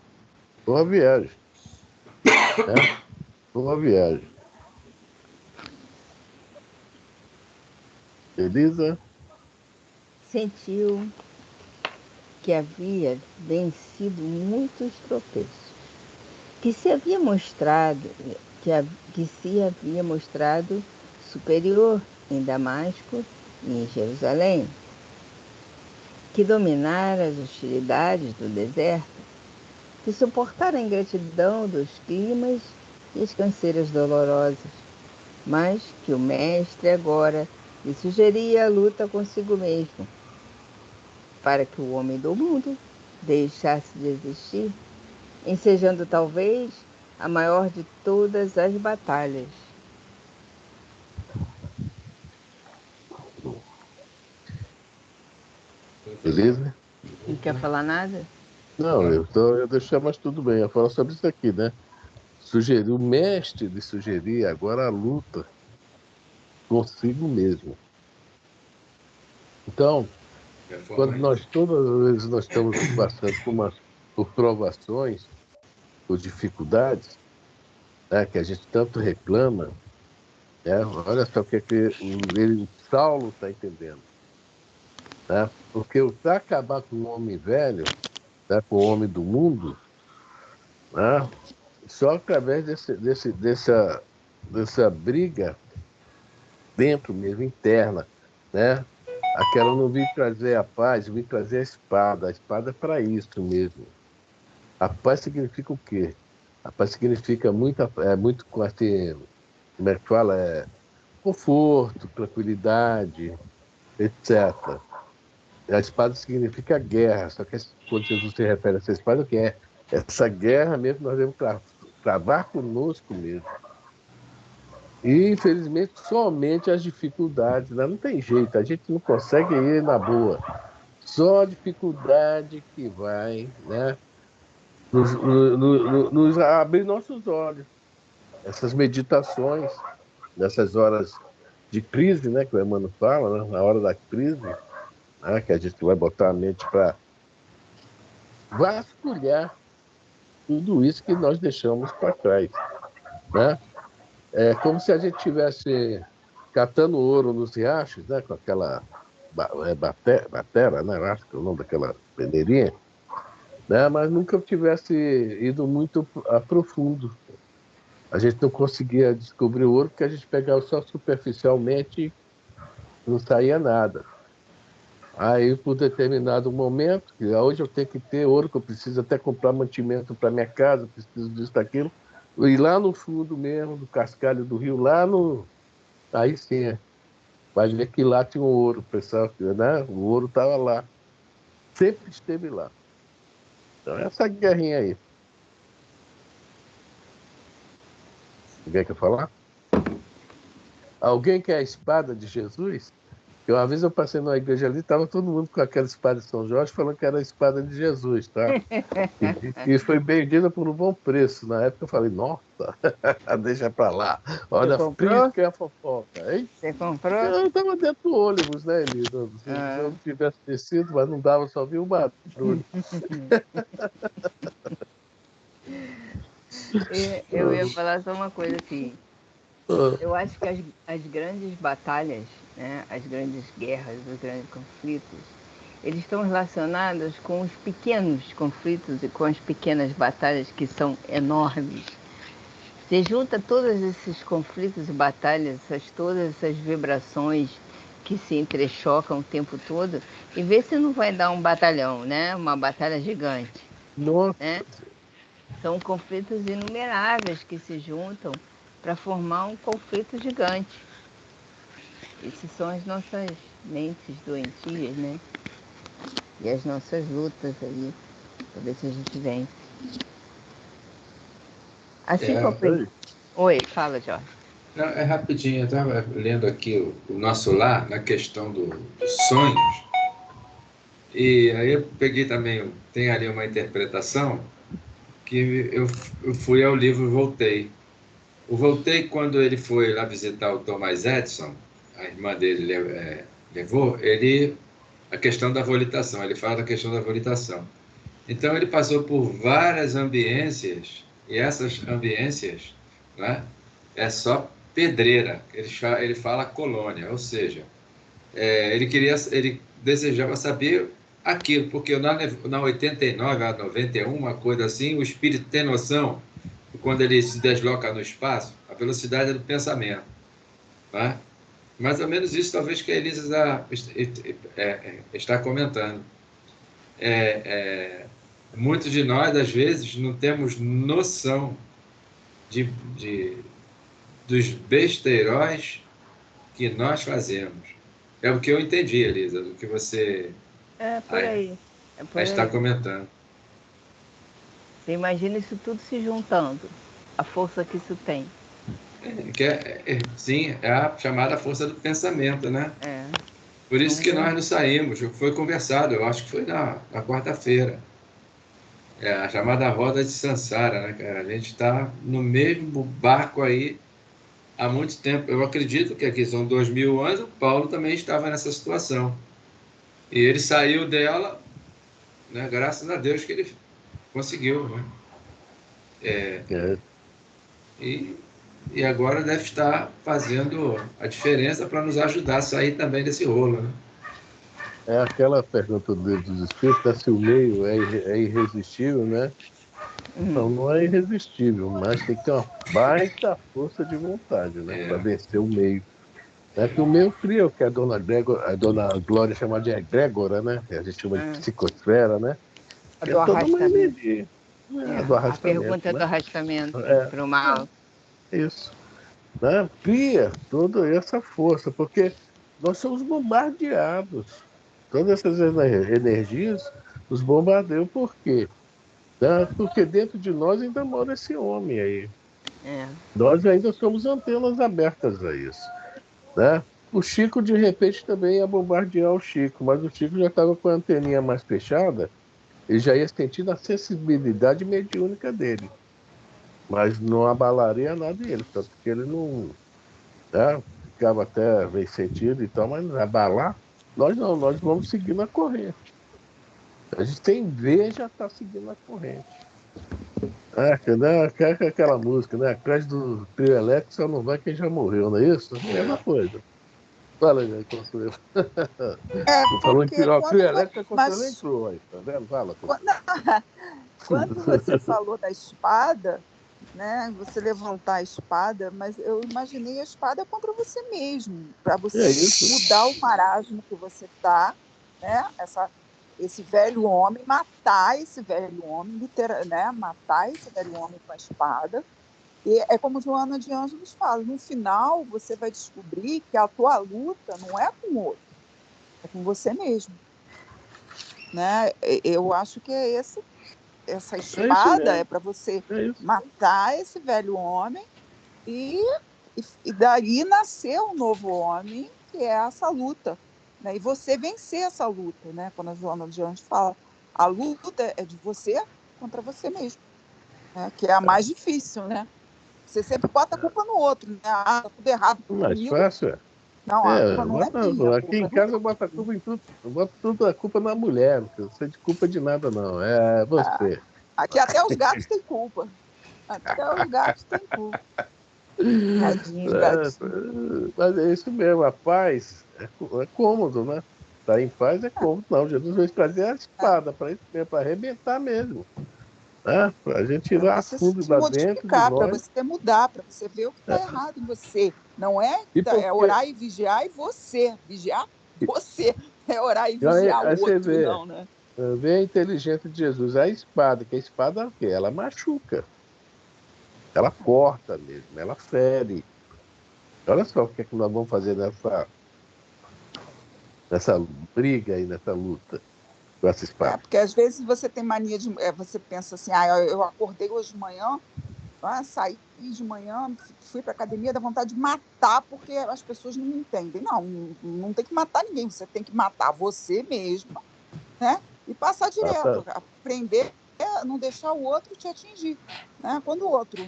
Boa viagem. Boa viagem. Elisa? Sentiu que havia vencido muitos tropeços, que se havia mostrado superior em Damasco e em Jerusalém, que dominara as hostilidades do deserto, que suportara a ingratidão dos climas e as canseiras dolorosas, mas que o mestre agora lhe sugeria a luta consigo mesmo, para que o homem do mundo deixasse de existir, ensejando talvez a maior de todas as batalhas. Beleza? Não quer falar nada? Não, eu deixei, mas tudo bem. Eu falo sobre isso aqui, né? O mestre lhe sugerir agora a luta consigo mesmo. Então, quando todas as vezes nós estamos passando por provações, por dificuldades, né, que a gente tanto reclama, né, olha só o que Saulo está entendendo. Né? Porque para acabar com o homem velho, né, com o homem do mundo, né, só através dessa briga dentro mesmo, interna, né? Aquela não vim trazer a paz, vim trazer a espada. A espada é para isso mesmo. A paz significa o quê? A paz significa muito assim, como é que fala? Conforto, tranquilidade, etc. A espada significa guerra, só que quando Jesus se refere a essa espada, o que é? Essa guerra mesmo nós devemos travar conosco mesmo. E, infelizmente, somente as dificuldades, né? Não tem jeito, a gente não consegue ir na boa. Só a dificuldade que vai, né, nos abrir nossos olhos. Essas meditações, nessas horas de crise, né, que o Emmanuel fala, né, na hora da crise, né, que a gente vai botar a mente para vasculhar tudo isso que nós deixamos para trás, né? É como se a gente estivesse catando ouro nos riachos, né? Com aquela batera, né? Eu acho que é o nome daquela peneirinha, né? Mas nunca tivesse ido muito a profundo. A gente não conseguia descobrir o ouro porque a gente pegava só superficialmente e não saía nada. Aí, por determinado momento, que hoje eu tenho que ter ouro, que eu preciso até comprar mantimento para minha casa, preciso disso, daquilo, e lá no fundo mesmo, do cascalho do rio, aí sim, vai ver que lá tinha um ouro, pessoal, né? O ouro estava lá, sempre esteve lá. Então, essa guerrinha aí. Alguém quer falar? Alguém quer a espada de Jesus? Uma vez eu passei numa igreja ali, estava todo mundo com aquela espada de São Jorge, falando que era a espada de Jesus, tá? E foi vendida por um bom preço. Na época eu falei, nossa, deixa pra lá. Olha a frio que é a fofoca, hein? Você comprou? Eu estava dentro do ônibus, né, Elisa? Se eu tivesse descido, mas não dava, só vi um barulho. Eu ia falar só uma coisa assim. Eu acho que as grandes batalhas, né, as grandes guerras, os grandes conflitos, eles estão relacionados com os pequenos conflitos e com as pequenas batalhas que são enormes. Você junta todos esses conflitos e batalhas, todas essas vibrações que se entrechocam o tempo todo, e vê se não vai dar um batalhão, né? Uma batalha gigante, Nossa, né? São conflitos inumeráveis que se juntam para formar um conflito gigante. Essas são as nossas mentes doentias, né? E as nossas lutas aí, para ver se a gente vence. Assim É, como... Oi, fala, Jorge. não, é rapidinho, eu estava lendo aqui o Nosso Lar, na questão dos sonhos, e aí eu peguei também, tem ali uma interpretação, que eu fui ao livro Voltei. O Voltei, quando ele foi lá visitar o Thomas Edison, a irmã dele levou, a questão da volitação, ele fala da questão da volitação. Então ele passou por várias ambiências, e essas ambiências, né, é só pedreira, ele fala colônia, ou seja, ele desejava saber aquilo, porque na 89, a 91, uma coisa assim, o espírito tem noção de quando ele se desloca no espaço, a velocidade é do pensamento, tá? Mais ou menos isso, talvez, que a Elisa está comentando. Muitos de nós, às vezes, não temos noção de, de, dos besteiróis que nós fazemos. É o que eu entendi, Elisa, do que você É por aí. É por está aí. comentando. Você imagina isso tudo se juntando, a força que isso tem. Sim, é a chamada força do pensamento, né? É. Por isso São que nós muitos. não saímos. Foi conversado, eu acho que foi na quarta-feira. É a chamada roda de Sansara, né, cara? A gente está no mesmo barco aí há muito tempo. Eu acredito que aqui são 2000 anos, o Paulo também estava nessa situação. E ele saiu dela, né, graças a Deus que ele conseguiu, né? é, E, e agora deve estar fazendo a diferença para nos ajudar a sair também desse rolo, né? é aquela pergunta dos espíritos, né, se o meio é irresistível, né? Não, não é irresistível, mas tem que ter uma baita força de vontade, né? Para É, vencer o meio. É que o meio cria o que a dona Glória chama de egrégora, né? A gente chama de É. psicosfera, né? A Que é do toda uma arrastamento. energia, né? Do É. A arrastamento, pergunta do né? arrastamento para o É, mal. isso. Né? Cria toda essa força, porque nós somos bombardeados. Todas essas energias nos bombardeiam. Por quê? Né? Porque dentro de nós ainda mora esse homem aí. É. Nós ainda somos antenas abertas a isso. Né? O Chico, de repente, também ia bombardear o Chico, mas o Chico já estava com a anteninha mais fechada, ele já ia sentindo a sensibilidade mediúnica dele, mas não abalaria nada dele, tanto que ele não, né, ficava até bem sentido e tal, mas não abalar, nós não, nós vamos seguindo a corrente. A gente tem ver já está seguindo a corrente. Né? Aquela música, né? Atrás do trio elétrico só não vai quem já morreu, não é isso? Mesma coisa. Fala aí, Consuelo. É, Tu falou em porque trio, ó, trio quando. elétrico, a Consuelo Mas entrou aí, tá vendo? Fala, quando, Consuelo. quando você falou da espada, né? Você levantar a espada, mas eu imaginei a espada contra você mesmo, para É você isso. mudar o marasmo que você está, né? Esse velho homem, matar esse velho homem, né? Matar esse velho homem com a espada. E é como Joana de Ângeles fala, no final você vai descobrir que a tua luta não é com o outro, é com você mesmo, né? Eu acho que essa É isso espada é mesmo. para você É isso. matar esse velho homem e, e daí nascer um novo homem, que é essa luta, né? E você vencer essa luta, né? Quando a Joana de Anjos fala, a luta é de você contra você mesmo, né? Que é a mais difícil, né? Você sempre bota a culpa no outro, né? Ah, tá tudo errado Mais comigo. fácil é. Não, a culpa não é minha, a Aqui culpa em é do casa eu boto a outro. culpa em tudo. Eu boto tudo a culpa na mulher, não sei de culpa de nada, não. É Ah, você. aqui até os gatos têm culpa. Até os gatos têm culpa. Tadinhos, gatinhos. Mas é isso mesmo, a paz é cômodo, né? Estar em paz é cômodo. Não, Jesus veio trazer a espada para isso mesmo, para arrebentar mesmo. Para a gente ir lá Você fundo se lá dentro de modificar, para nós. você mudar, para você ver o que está errado em você. Não é, E é porque orar e vigiar e você. Vigiar você. É orar e aí, vigiar o aí você outro, vê, não, né? vê a inteligência de Jesus. A espada, que a espada é o quê? Ela machuca, ela corta mesmo, ela fere. Olha só o que é que nós vamos fazer nessa briga aí, nessa luta com essa espada. Porque às vezes você tem mania de. Você pensa assim, eu acordei hoje de manhã, saí de manhã, fui para a academia, dá vontade de matar, porque as pessoas não me entendem. Não tem que matar ninguém, você tem que matar você mesmo, né? E passar direto, aprender a não deixar o outro te atingir. Né? Quando o outro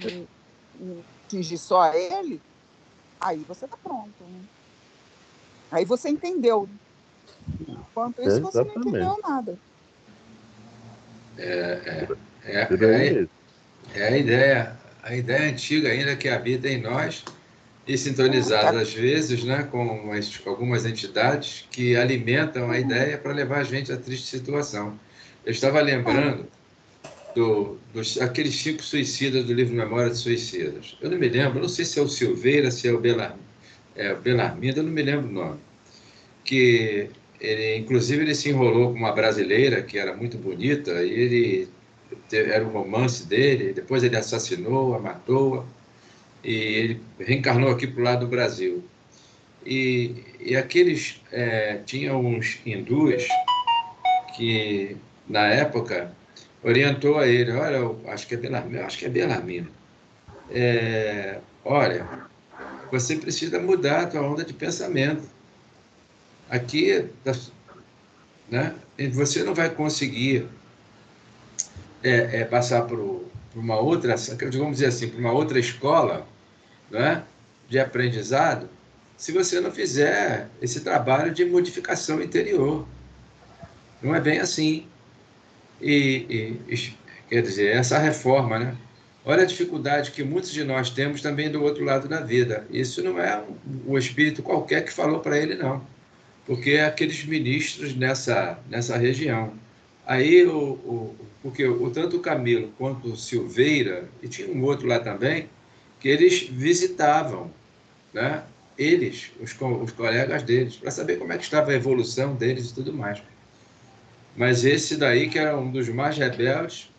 não atingir só ele, aí você está pronto. Né? Aí você entendeu. Enquanto isso, você não Exatamente. entendeu nada. Por aí É, mesmo. a ideia antiga ainda que habita em nós e sintonizados às vezes, né, com algumas entidades que alimentam a ideia para levar a gente à triste situação. Eu estava lembrando dos aqueles 5 suicidas do livro Memória de Suicidas. Eu não me lembro, não sei se é o Silveira, se é o Belarmino, eu não me lembro o nome. Que ele, inclusive, ele se enrolou com uma brasileira que era muito bonita, e ele era o romance dele, depois ele assassinou, a matou, e ele reencarnou aqui para o lado do Brasil. E aqueles tinham uns hindus que, na época, orientou a ele, olha, eu acho que é Belarmino, olha, você precisa mudar a tua onda de pensamento. Aqui, né, você não vai conseguir passar por uma outra, vamos dizer assim, por uma outra escola, né, de aprendizado, se você não fizer esse trabalho de modificação interior. Não é bem assim. Quer dizer, essa reforma, né? Olha a dificuldade que muitos de nós temos também do outro lado da vida. Isso não é o espírito qualquer que falou para ele, não. Porque é aqueles ministros nessa região. Aí, porque tanto o Camilo quanto o Silveira, e tinha um outro lá também, que eles visitavam, né? Eles, os colegas deles, para saber como é que estava a evolução deles e tudo mais. Mas esse daí, que era um dos mais rebeldes,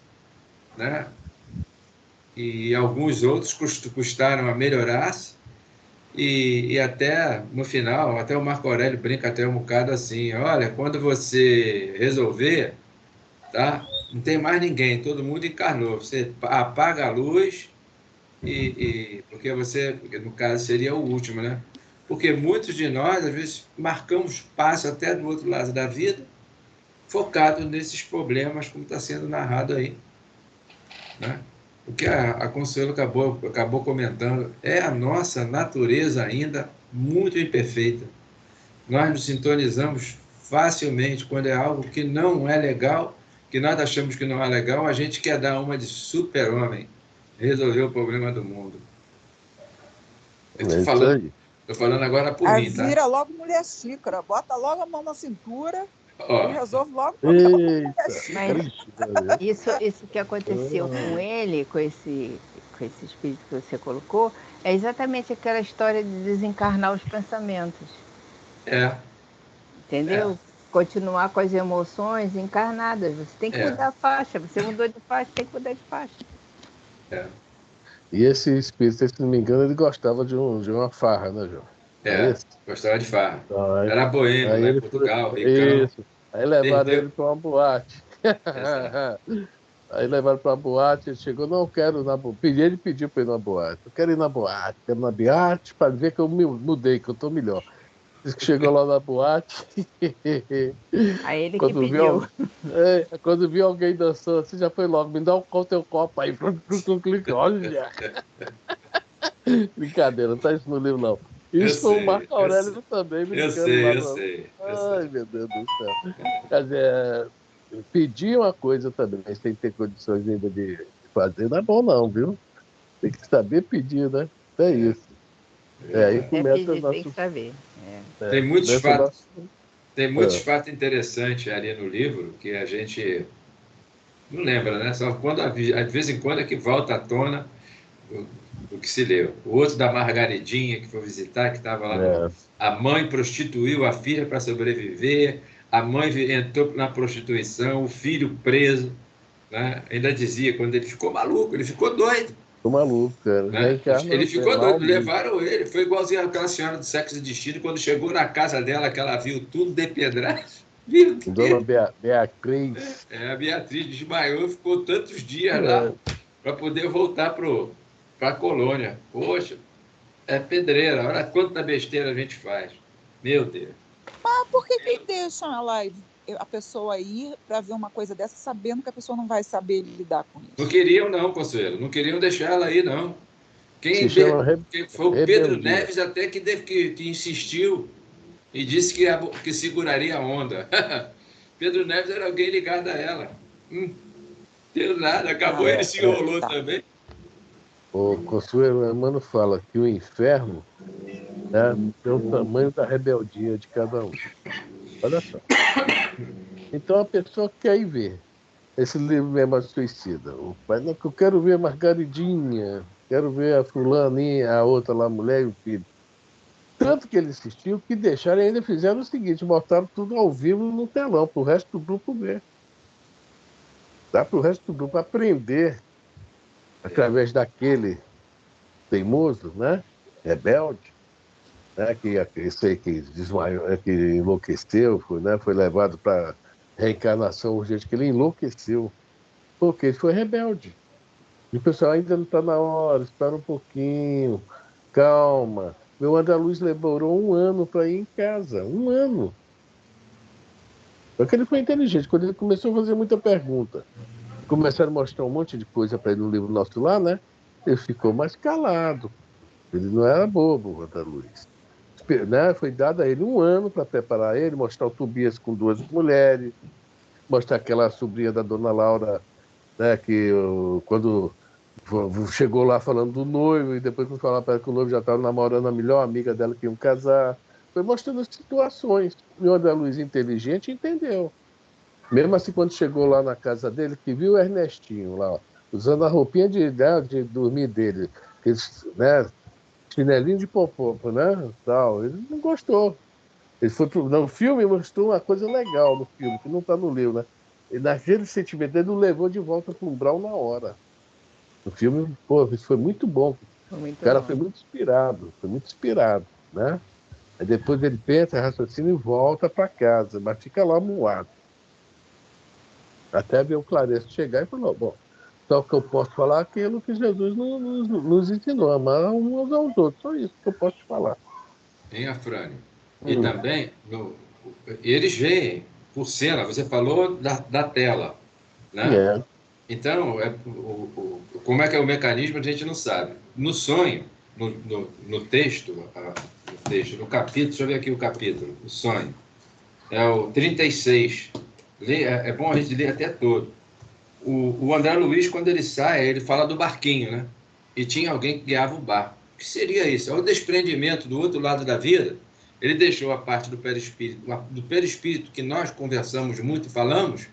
né? E alguns outros custaram a melhorar-se, e até no final, até o Marco Aurélio brinca até um bocado assim, olha, quando você resolver, tá? Não tem mais ninguém, todo mundo encarnou. Você apaga a luz porque você, no caso, seria o último, né? Porque muitos de nós, às vezes, marcamos passo até do outro lado da vida, focado nesses problemas, como está sendo narrado aí, né? O que a Consuelo acabou comentando é a nossa natureza ainda muito imperfeita. Nós nos sintonizamos facilmente quando é algo que não é legal, que nós achamos que não é legal, a gente quer dar uma de super-homem, resolver o problema do mundo. Eu É isso aí. estou falando agora por Aí mim, tá? vira logo mulher xícara, bota logo a mão na cintura e Ó, resolve logo o problema com mulher Eita, xícara. Mas isso que aconteceu com ele, com esse espírito que você colocou, é exatamente aquela história de desencarnar os pensamentos. é, Entendeu? Continuar com as emoções encarnadas. Você tem que mudar a faixa. Você mudou de faixa, tem que mudar de faixa. é, E esse espírito, se não me engano, ele gostava de uma farra, né, João? É esse? gostava de farra. Aí, Era boêmio, aí lá em ele foi. Portugal, ricão, Isso. Aí levaram perdeu. ele para uma boate. Exato. Aí levaram para a boate, ele chegou, não quero ir na boate. Ele pediu para ir na boate. Eu quero ir na boate, quero ir na boate para ver que eu me mudei, que eu estou melhor. Diz que chegou lá na boate. Aí ele que Quando viu, pediu. quando viu alguém dançando, você já foi logo, me dá o teu copo aí. Olha, brincadeira, não tá isso no livro, não. Eu Isso foi o sei, Marco Aurélio também eu brincando lá sei, eu pra. sei, eu Ai, sei. meu Deus do céu. Quer dizer, pedir uma coisa também, sem ter condições ainda de fazer, não é bom, não, viu? Tem que saber pedir, né? É isso. Aí É começa pedir, tem que nosso. saber. Tem muitos Começa fatos, nosso. tem muitos É, fatos interessantes ali no livro que a gente Não lembra, né? Só quando, de vez em quando, é que volta à tona o que se leu. O outro da Margaridinha, que foi visitar, que estava lá no... A mãe prostituiu a filha para sobreviver, a mãe entrou na prostituição, o filho preso, né? Ainda dizia, quando ele ficou maluco, ele ficou doido. Tô maluco, cara. Né? Ele ficou mal doido, levaram ele. Foi igualzinho aquela senhora do Sexo e Destino, quando chegou na casa dela, que ela viu tudo depedrado. Viu que... Dona Beatriz. A Beatriz desmaiou, ficou tantos dias lá para poder voltar para a colônia. Poxa, é pedreira. Olha quanta besteira a gente faz. Meu Deus. Mas por que deixam a pessoa ir para ver uma coisa dessa, sabendo que a pessoa não vai saber lidar com isso? Não queriam, não, Consuelo. Não queriam deixar ela ir, não. Quem foi o Pedro Neves até que insistiu e disse que seguraria a onda. Pedro Neves era alguém ligado a ela. Deu nada, acabou, ele se enrolou também. O Consuelo Emmanuel fala que o inferno, né, é o tamanho da rebeldia de cada um. Olha só. Então a pessoa quer ir ver esse livro Memória Suicida. O pai, não, eu quero ver a Margaridinha, quero ver a fulaninha, a outra lá, a mulher e o filho. Tanto que ele insistiu que deixaram e ainda fizeram o seguinte, botaram tudo ao vivo no telão, para o resto do grupo ver. Dá para o resto do grupo aprender, através daquele teimoso, né? Rebelde, né? Que desmaiou, que enlouqueceu, foi levado para reencarnação urgente, que ele enlouqueceu, porque ele foi rebelde. E o pessoal ainda não está na hora, espera um pouquinho, calma. Meu André Luiz demorou 1 ano para ir em casa. 1 ano. Porque ele foi inteligente. Quando ele começou a fazer muita pergunta, começaram a mostrar um monte de coisa para ele no livro nosso lá, né? Ele ficou mais calado. Ele não era bobo, o André Luiz. Né? Foi dado a ele 1 ano para preparar ele, mostrar o Tobias com 2 mulheres, mostrar aquela sobrinha da dona Laura, né? Que quando chegou lá falando do noivo, e depois que falar para ela que o noivo já estava namorando a melhor amiga dela que iam casar. Foi mostrando as situações. E o André Luiz, inteligente, entendeu. Mesmo assim, quando chegou lá na casa dele, que viu o Ernestinho lá, ó, usando a roupinha de dormir dele, aqueles, né, chinelinho de popopo, né, tal, ele não gostou. Ele foi no filme, mostrou uma coisa legal no filme, que não está no livro, né? E naquele sentimento, ele não levou de volta para o umbral na hora. O filme, pô, isso foi muito bom. O cara foi muito inspirado, né? Aí depois ele pensa, raciocina e volta para casa, mas fica lá moado. Até ver o Clareço chegar e falou, bom, só o que eu posso falar é aquilo que Jesus nos ensinou, amar uns aos outros, só isso que eu posso te falar. Em Afrânio. E também, eles veem por cena, você falou da tela, né? Então, como é que é o mecanismo, a gente não sabe. No sonho, no texto, no capítulo, deixa eu ver aqui o capítulo, o sonho, é o 36. É bom a gente ler até todo. O André Luiz, quando ele sai, ele fala do barquinho, né? E tinha alguém que guiava o barco. O que seria isso? É o desprendimento do outro lado da vida. Ele deixou a parte do perispírito que nós conversamos muito e falamos,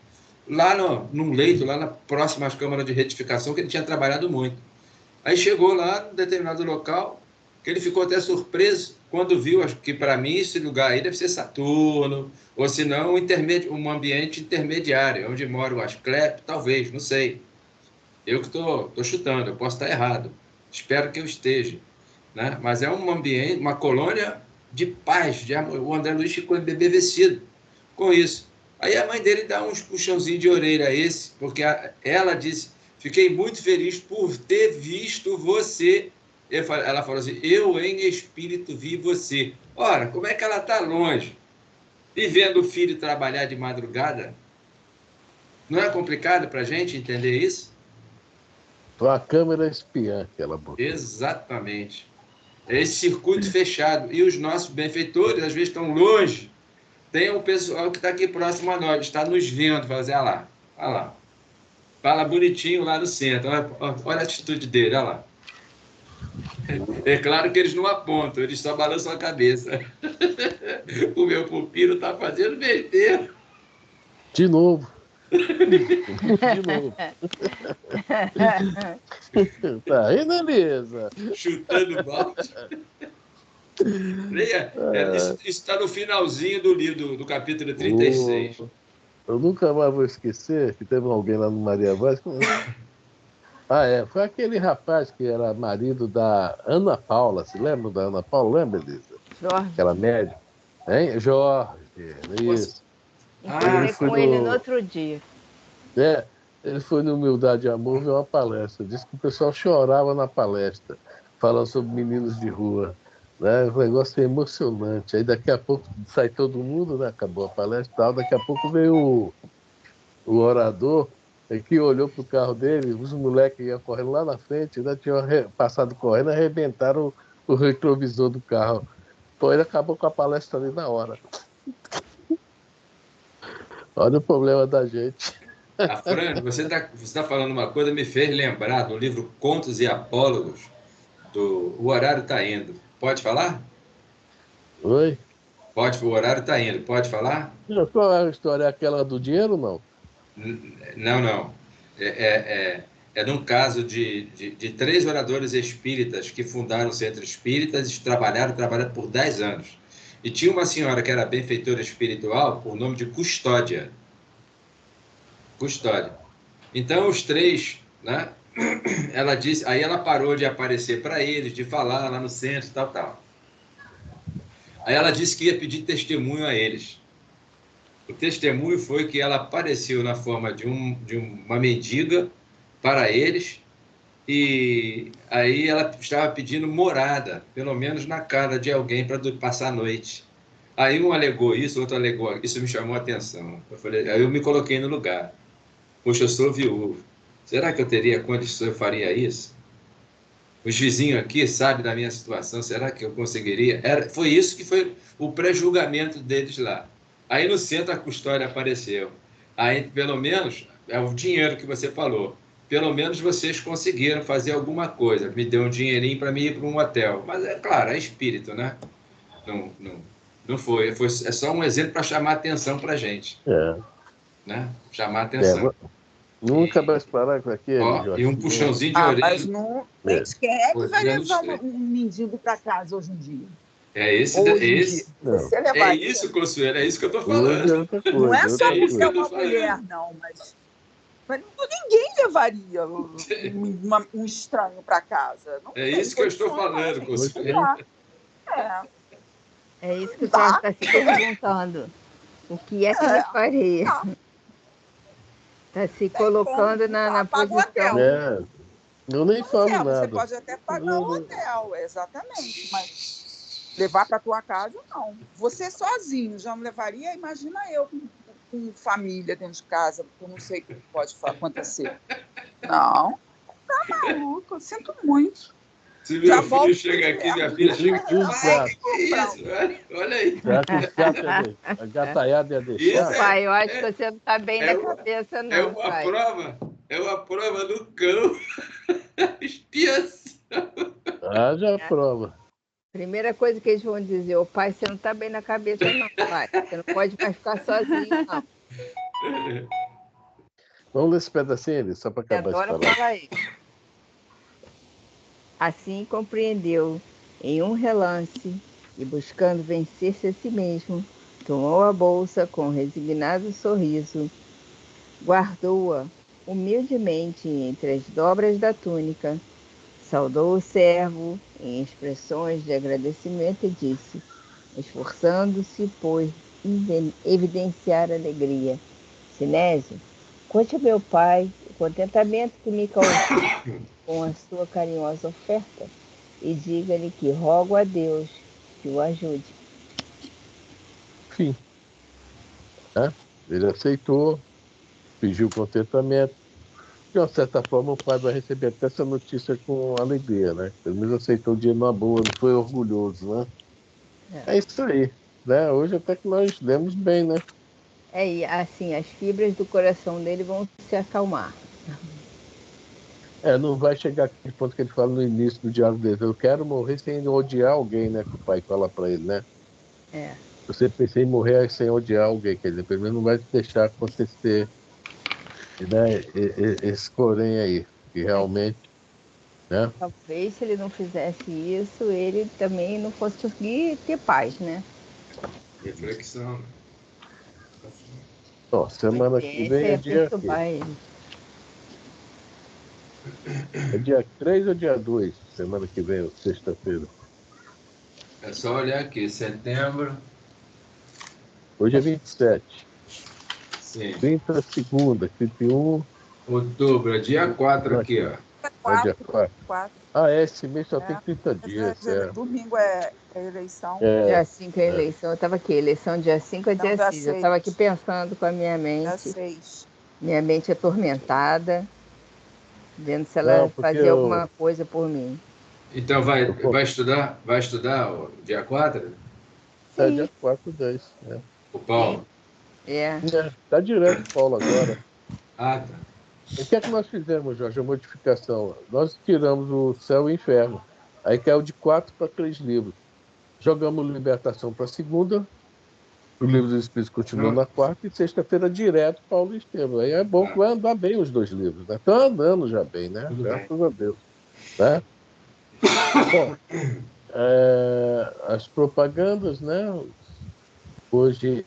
lá num leito, lá na próxima às câmaras de retificação, que ele tinha trabalhado muito. Aí chegou lá, num determinado local, que ele ficou até surpreso quando viu que, para mim, esse lugar aí deve ser Saturno, ou se não, um ambiente intermediário, onde mora o Asclepio, talvez, não sei. Eu que estou chutando, eu posso estar errado. Espero que eu esteja. Né? Mas é um ambiente, uma colônia de paz, de amor. O André Luiz ficou embebecido com isso. Aí a mãe dele dá uns puxãozinhos de orelha a esse, porque ela disse, fiquei muito feliz por ter visto você. Ela falou assim, eu em espírito vi você. Ora, como é que ela está longe? E vendo o filho trabalhar de madrugada, não é complicado para a gente entender isso? Foi a câmera espiã que ela botou. Exatamente. É esse circuito fechado. E os nossos benfeitores, às vezes, estão longe. Tem um pessoal que está aqui próximo a nós, está nos vendo, fala assim, olha lá. Fala bonitinho lá no centro, olha a atitude dele, olha lá. É claro que eles não apontam, eles só balançam a cabeça. O meu pupilo está fazendo besteira. De novo. De novo. Tá rindo, Elisa? Chutando balde. Leia, isso está no finalzinho do livro, do capítulo 36. Eu nunca mais vou esquecer que teve alguém lá no Maria Vaz. Foi aquele rapaz que era marido da Ana Paula. Se lembra da Ana Paula? Lembra, Elisa? Jorge. Aquela médica. Hein? Jorge, isso. Encontrei com ele no outro dia. Ele foi no Humildade e Amor ver uma palestra. Disse que o pessoal chorava na palestra, falando sobre meninos de rua. Né? O negócio é emocionante. Aí daqui a pouco sai todo mundo, né? Acabou a palestra e tal. Daqui a pouco veio o orador, que olhou pro carro dele, os moleques iam correndo lá na frente, né? Tinham passado correndo, arrebentaram o retrovisor do carro. Pô, ele acabou com a palestra ali na hora. Olha o problema da gente. Fran, você tá falando uma coisa, me fez lembrar do livro Contos e Apólogos, O Horário Está Indo. Pode falar? Oi? Pode, o horário está indo. Pode falar? Qual é a história? É aquela do dinheiro, não? Não. É num caso de 3 oradores espíritas que fundaram o Centro Espíritas e trabalharam por 10 anos. E tinha uma senhora que era benfeitora espiritual por nome de Custódia. Então, os 3, né? Ela disse, aí ela parou de aparecer para eles, de falar lá no centro, tal. Aí ela disse que ia pedir testemunho a eles. O testemunho foi que ela apareceu na forma de uma mendiga para eles, e aí ela estava pedindo morada, pelo menos na casa de alguém para passar a noite. Aí um alegou isso, outro alegou, isso me chamou a atenção. Aí eu me coloquei no lugar. Poxa, eu sou viúvo. Será que eu teria condições, eu faria isso? Os vizinhos aqui sabem da minha situação, será que eu conseguiria? Foi isso que foi o pré-julgamento deles lá. Aí no centro a Custódia apareceu. Aí, pelo menos, é o dinheiro que você falou. Pelo menos vocês conseguiram fazer alguma coisa. Me deu um dinheirinho para mim ir para um hotel. Mas é claro, é espírito, né? Não foi. É só um exemplo para chamar atenção para a gente. Né? Chamar atenção. Nunca mais parar com aquele, Jorge. E um puxãozinho de orelha. Mas não, quem é que vai levar um mendigo para casa hoje em dia? É isso, Consuelo, é isso que eu estou falando. Não é só porque é uma mulher, não, mas ninguém levaria um estranho para casa. Não isso que eu estou falando, Consuelo. É isso que o Jorge está se perguntando. O que é que ele faria? Está se colocando na posição. Eu nem falo nada. Você pode até pagar um hotel, exatamente, mas levar para tua casa, não. Você sozinho já não levaria? Imagina eu com família dentro de casa, eu não sei o que pode acontecer. Não, tá maluco, eu sinto muito. Se meu filho chega aqui, minha filha chega aqui, olha aí. A gataiada ia deixar. Pai, eu acho que você não está bem na cabeça, não, pai. É uma prova do cão. Expiação. Já prova. Primeira coisa que eles vão dizer, ô pai, você não está bem na cabeça, não, pai. Você não pode mais ficar sozinho, não. Vamos ler esse pedacinho, só para acabar de falar. Fala aí. Assim compreendeu, em um relance, e buscando vencer-se a si mesmo, tomou a bolsa com resignado sorriso, guardou-a humildemente entre as dobras da túnica, saudou o servo em expressões de agradecimento e disse, esforçando-se por evidenciar alegria: Sinésio, conte a meu pai o contentamento que me causou com a sua carinhosa oferta e diga-lhe que rogo a Deus que o ajude. Enfim. Ele aceitou, pediu contentamento. De uma certa forma, o pai vai receber até essa notícia com alegria, né? Pelo menos aceitou o dinheiro numa boa, não foi orgulhoso, né? É isso aí, né? Hoje até que nós lemos bem, né? E assim, as fibras do coração dele vão se acalmar. Não vai chegar aquele ponto que ele fala no início do diálogo dele. Eu quero morrer sem odiar alguém, né? Que o pai fala para ele, né? Você pensa em morrer sem odiar alguém, quer dizer, pelo menos não vai deixar acontecer né, esse porém aí, que realmente, né? Talvez se ele não fizesse isso, ele também não fosse conseguir ter paz, né? Reflexão. Né? Ó, A semana que tendência vem é é dia quê? perturbar ele. É dia 3 ou dia 2? Semana que vem, sexta-feira. É só olhar aqui, setembro, Hoje é 27. sim. 30 segunda, 31. Outubro, é dia 4 Não, aqui, aqui, ó. ó. É dia 4, 4. 4. Ah, esse mês só tem É. 30 dias. Domingo é a eleição. Dia É, 5 é a é. eleição. Eu estava aqui, eleição dia 5 a Então, dia dia 6. Eu estava aqui 6. pensando com a minha Dia mente, 6. minha mente atormentada, vendo se Não, ela porque fazia alguma coisa por mim. Então eu vou. vai estudar o dia 4? É Sim, dia 4 10. É. O Paulo? é. Tá direto, Paulo, agora. Ah, tá. O que é que nós fizemos, Jorge? A modificação. Nós tiramos o céu e o inferno. Aí caiu de 4 para 3 livros. Jogamos libertação para segunda. O livro dos Espíritos continua Não, na quarta e sexta-feira direto Paulo e Estevam. Aí é bom que ah, vai andar bem os dois livros, né? Estão andando já bem, né? tudo bem. Graças a Deus. Né? Bom, as propagandas, né? Hoje